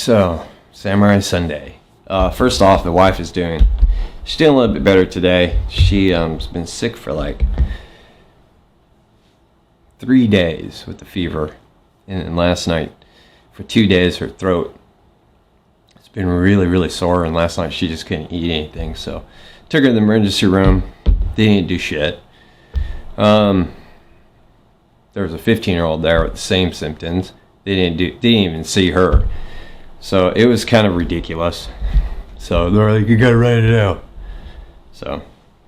So, Samurai Sunday. First off, the wife is she's doing a little bit better today. She's been sick for like 3 days with the fever. And last night, for 2 days, her throat has been really, really sore. And last night, she just couldn't eat anything. So, took her to the emergency room. They didn't do shit. There was a 15-year-old there with the same symptoms. They didn't even see her. So it was kind of ridiculous. So they're like, you gotta write it out. So,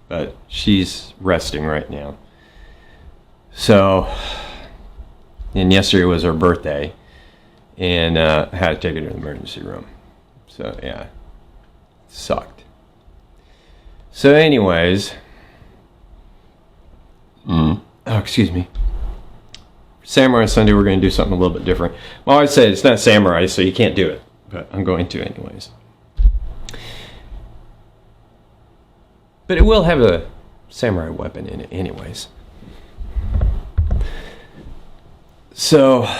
but she's resting right now. So, and yesterday was her birthday, and I had to take her to the emergency room. So yeah, sucked. So anyways, oh, excuse me. Samurai Sunday, we're going to do something a little bit different. Well, I said it's not samurai, so you can't do it, but I'm going to anyways. But it will have a samurai weapon in it anyways. So,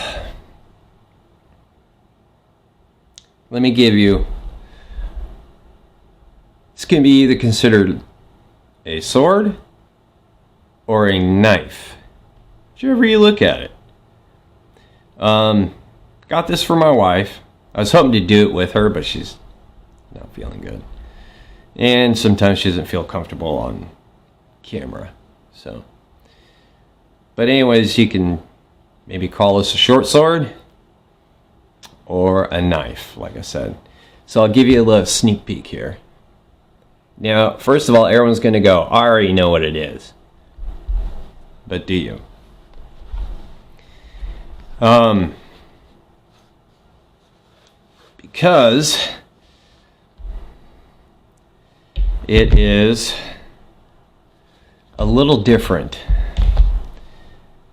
let me give you, this can be either considered a sword or a knife, whichever you look at it. Got this for my wife. I was hoping to do it with her, but she's not feeling good. And sometimes she doesn't feel comfortable on camera. So, but anyways, you can maybe call this a short sword or a knife, like I said. So I'll give you a little sneak peek here. Now, first of all, everyone's going to go, I already know what it is. But do you? Because it is a little different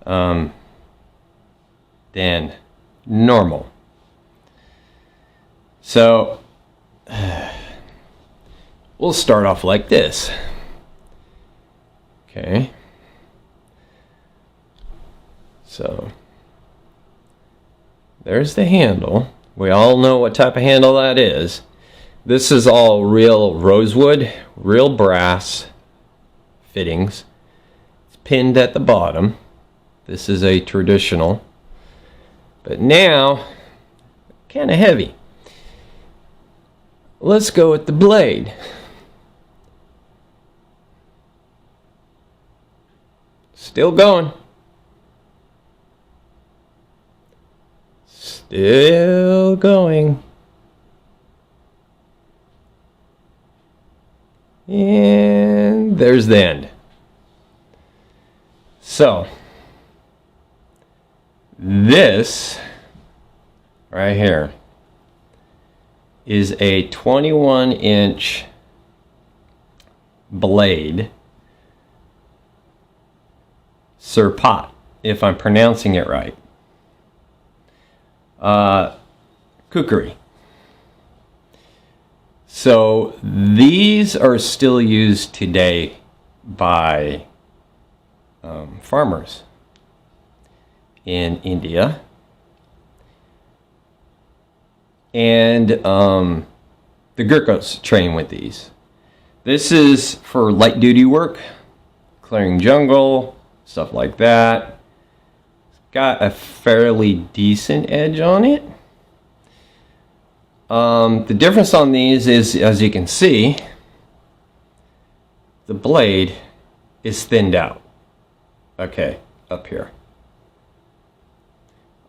than normal. So we'll start off like this. Okay. So there's the handle. We all know what type of handle that is. This is all real rosewood, real brass fittings. It's pinned at the bottom. This is a traditional. But now, kind of heavy. Let's go with the blade. Still going. Still going. And there's the end. So, this right here is a 21-inch blade. Serpat, if I'm pronouncing it right. Kukri. So these are still used today by farmers in India, and the Gurkhas train with these. This is for light duty work, clearing jungle, stuff like that. It's got a fairly decent edge on it. The difference on these is, as you can see, the blade is thinned out. Okay, up here.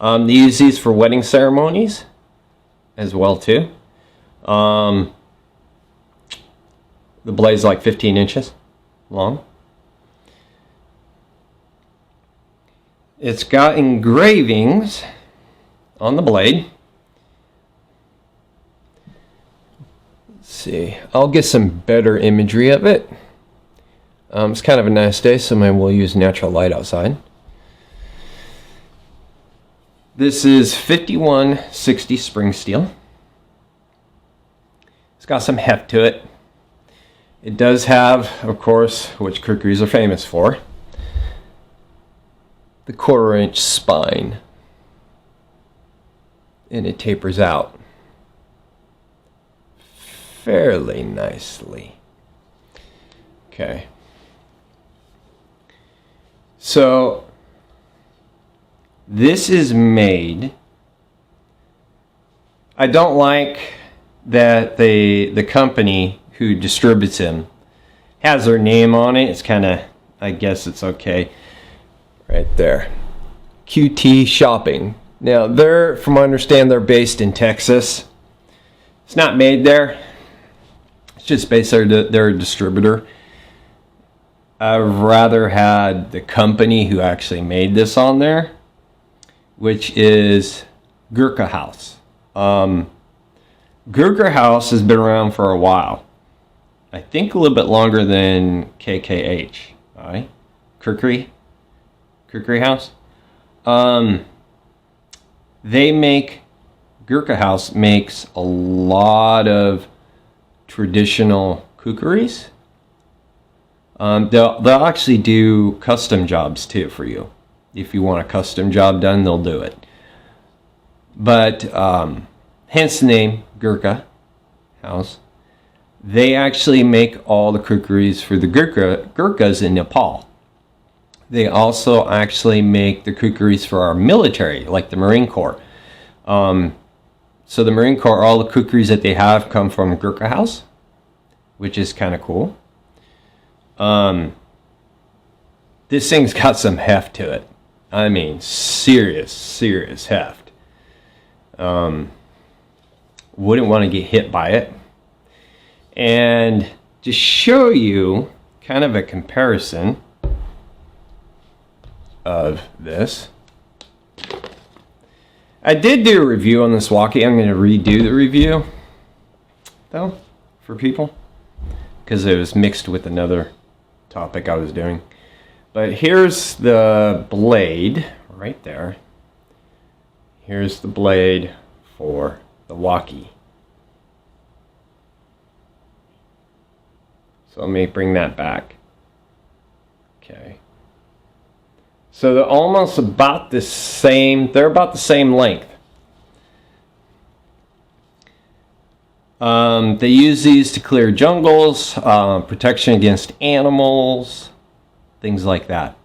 They use these for wedding ceremonies as well too. The blade's like 15 inches long. It's got engravings on the blade. Let's see. I'll get some better imagery of it. It's kind of a nice day, so maybe we'll use natural light outside. This is 5160 spring steel. It's got some heft to it. It does have, of course, which kukris are famous for, the 1/4 inch spine. And it tapers out. fairly nicely. Okay. So this is made. I don't like that the company who distributes them has their name on it. It's kind of, I guess it's okay. Right there. QT Shopping. Now they're, from what I understand, they're based in Texas. It's not made there. It's just based there. They're a distributor. I'd rather had the company who actually made this on there, which is Gurkha House. Gurkha House has been around for a while. I think a little bit longer than KKH. Right? Kukri House. Gurkha House makes a lot of traditional kukris. They'll actually do custom jobs too for you. If you want a custom job done, they'll do it. But hence the name Gurkha House. They actually make all the kukris for the Gurkhas in Nepal. They also actually make the kukris for our military, like the Marine Corps. So the Marine Corps, all the kukris that they have come from Gurkha House, which is kind of cool. This thing's got some heft to it. I mean, serious heft. Wouldn't want to get hit by it. And to show you kind of a comparison of this, I did do a review on this walkie. I'm going to redo the review, though, for people, because it was mixed with another topic I was doing. But here's the blade right there. Here's the blade for the walkie. So let me bring that back. Okay. So they're almost about the same. They're about the same length. They use these to clear jungles, protection against animals, things like that.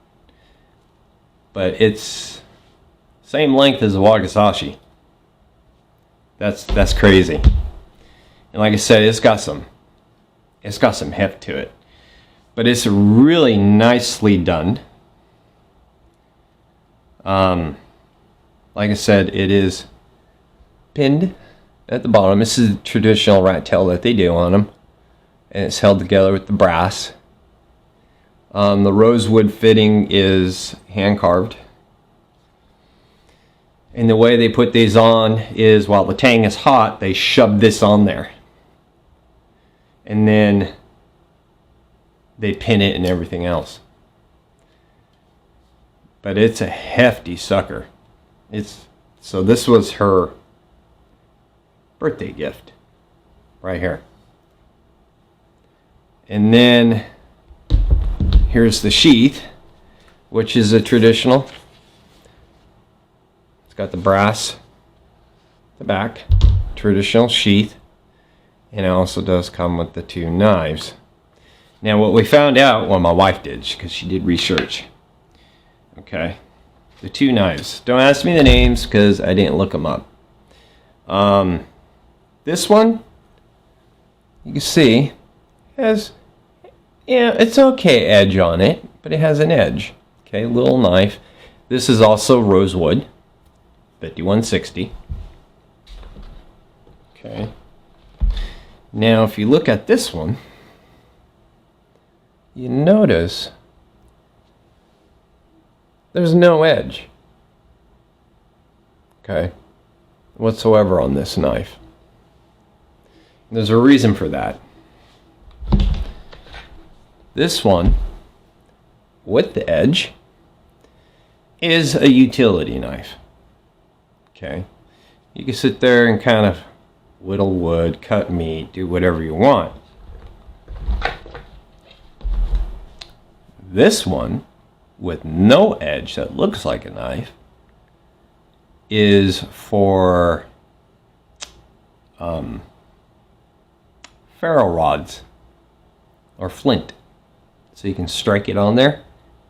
But it's same length as a Wakizashi. That's crazy. And like I said, it's got some heft to it. But it's really nicely done. Like I said, it is pinned at the bottom. This is the traditional rat tail that they do on them. And it's held together with the brass. The rosewood fitting is hand carved. And the way they put these on is while the tang is hot, they shove this on there. And then they pin it and everything else. But it's a hefty sucker. So this was her birthday gift right here. And then here's the sheath, which is a traditional. It's got the brass, the back, traditional sheath, and it also does come with the two knives. Now what we found out, well, my wife did, because she did research. Okay, the two knives. Don't ask me the names because I didn't look them up. This one, you can see, has, yeah, it's okay edge on it, but it has an edge. Okay, little knife. This is also rosewood, 5160. Okay. Now, if you look at this one, you notice there's no edge, okay, whatsoever on this knife. There's a reason for that. This one, with the edge, is a utility knife. Okay, you can sit there and kind of whittle wood, cut meat, do whatever you want. This one, with no edge that looks like a knife, is for ferro rods or flint. So you can strike it on there,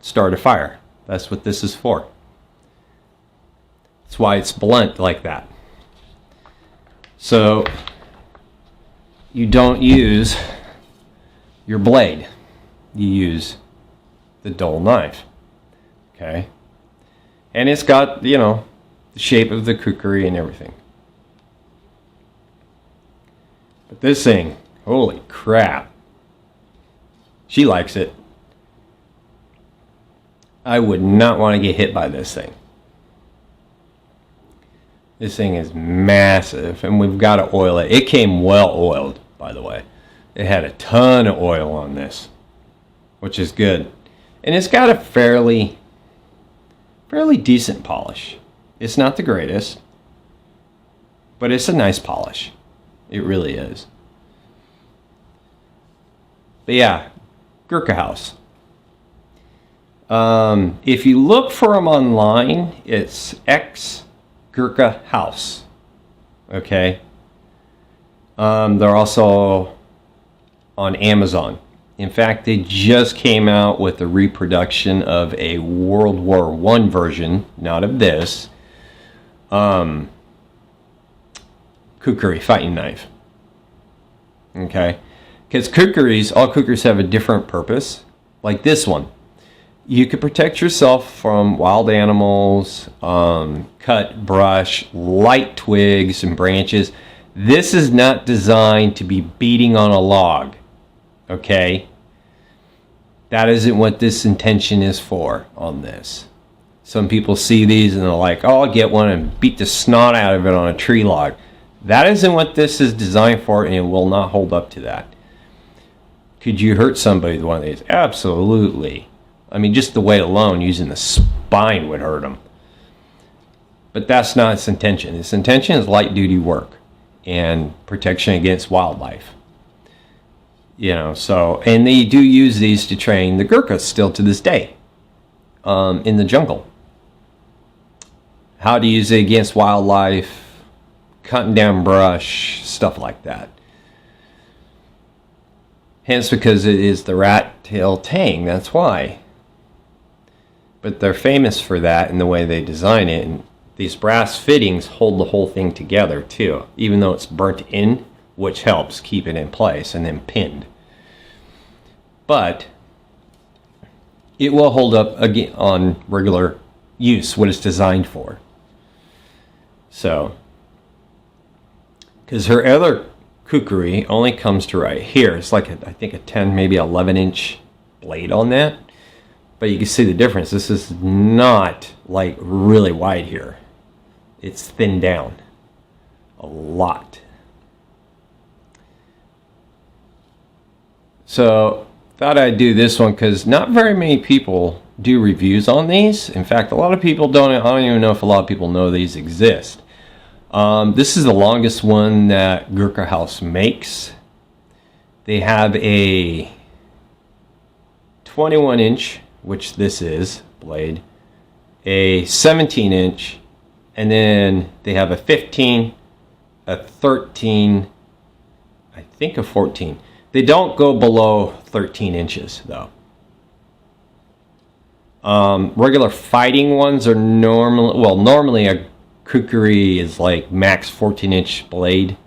start a fire. That's what this is for. That's why it's blunt like that. So you don't use your blade. You use the dull knife. Okay? And it's got, you know, the shape of the kukri and everything. But this thing, holy crap. She likes it. I would not want to get hit by this thing. This thing is massive, and we've got to oil it. It came well oiled, by the way. It had a ton of oil on this, which is good. And it's got a fairly decent polish. It's not the greatest, but it's a nice polish. It really is. But yeah, Gurkha House. If you look for them online, it's X Gurkha House. Okay. They're also on Amazon. In fact, they just came out with a reproduction of a World War I version, not of this, kukri fighting knife. Okay. Because all kukris have a different purpose. Like this one. You could protect yourself from wild animals, cut brush, light twigs and branches. This is not designed to be beating on a log. Okay? That isn't what this intention is for on this. Some people see these and they're like, oh, I'll get one and beat the snot out of it on a tree log. That isn't what this is designed for, and it will not hold up to that. Could you hurt somebody with one of these? Absolutely. I mean, just the weight alone, using the spine would hurt them. But that's not its intention. Its intention is light duty work and protection against wildlife. You know, so, and they do use these to train the Gurkhas still to this day in the jungle. How to use it against wildlife, cutting down brush, stuff like that. Hence, because it is the rat tail tang, that's why. But they're famous for that in the way they design it. And these brass fittings hold the whole thing together too, even though it's burnt in, which helps keep it in place, and then pinned. But it will hold up again on regular use, what it's designed for. So, because her other kukri only comes to right here. It's like I think a 10, maybe 11 inch blade on that. But you can see the difference. This is not like really wide here. It's thinned down a lot. So thought I'd do this one because not very many people do reviews on these. In fact, a lot of people don't. I don't even know if a lot of people know these exist. This is the longest one that Gurkha House makes. They have a 21 inch, which this is, blade, a 17 inch, and then they have a 15, a 13, I think a 14. They don't go below 13 inches, though. Regular fighting ones are normally a kukri is like max 14 inch blade.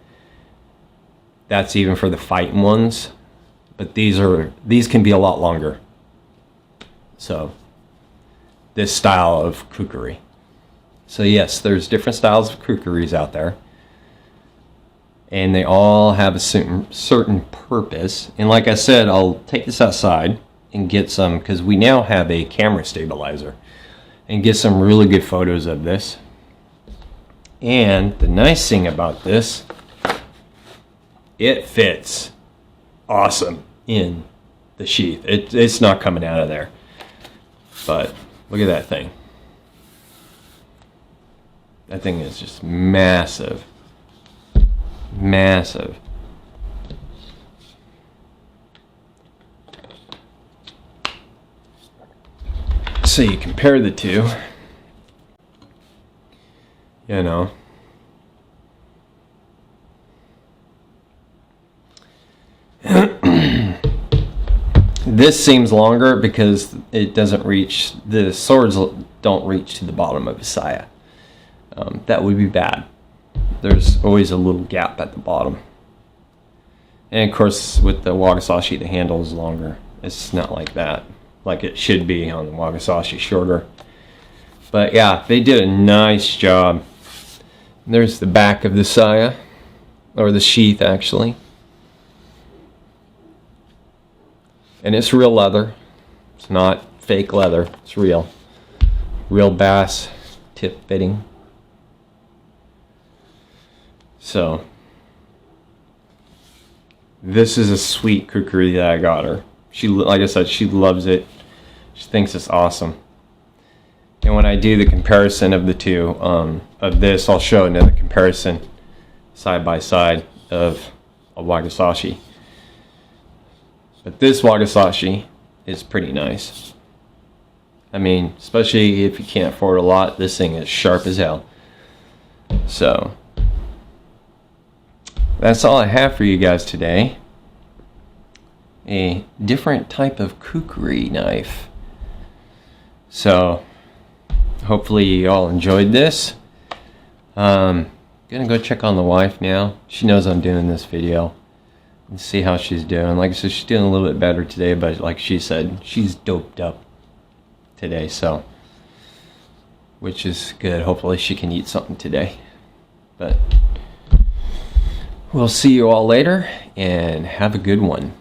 That's even for the fighting ones. But these can be a lot longer. So, this style of kukri. So yes, there's different styles of kukris out there. And they all have a certain purpose. And like I said, I'll take this outside and get some, because we now have a camera stabilizer, and get some really good photos of this. And the nice thing about this, it fits awesome in the sheath. It's not coming out of there. But look at that thing. That thing is just massive. Massive. So you compare the two. You know. This seems longer because it doesn't reach, the swords don't reach to the bottom of the saya. That would be bad. There's always a little gap at the bottom. And of course with the wakizashi, the handle is longer. It's not like that, like it should be on the wakizashi, shorter. But yeah, they did a nice job. There's the back of the saya, or the sheath actually. And it's real leather. It's not fake leather. It's real. Real bass tip fitting. So, this is a sweet kukri that I got her. She, like I said, she loves it. She thinks it's awesome. And when I do the comparison of the two, of this, I'll show another comparison side by side of a wakizashi. But this wakizashi is pretty nice. I mean, especially if you can't afford a lot, this thing is sharp as hell. So, that's all I have for you guys today. A different type of kukri knife. So, hopefully you all enjoyed this. Gonna go check on the wife now. She knows I'm doing this video. And see how she's doing. Like I said, she's doing a little bit better today, but like she said, she's doped up today, so, which is good. Hopefully she can eat something today. But we'll see you all later, and have a good one.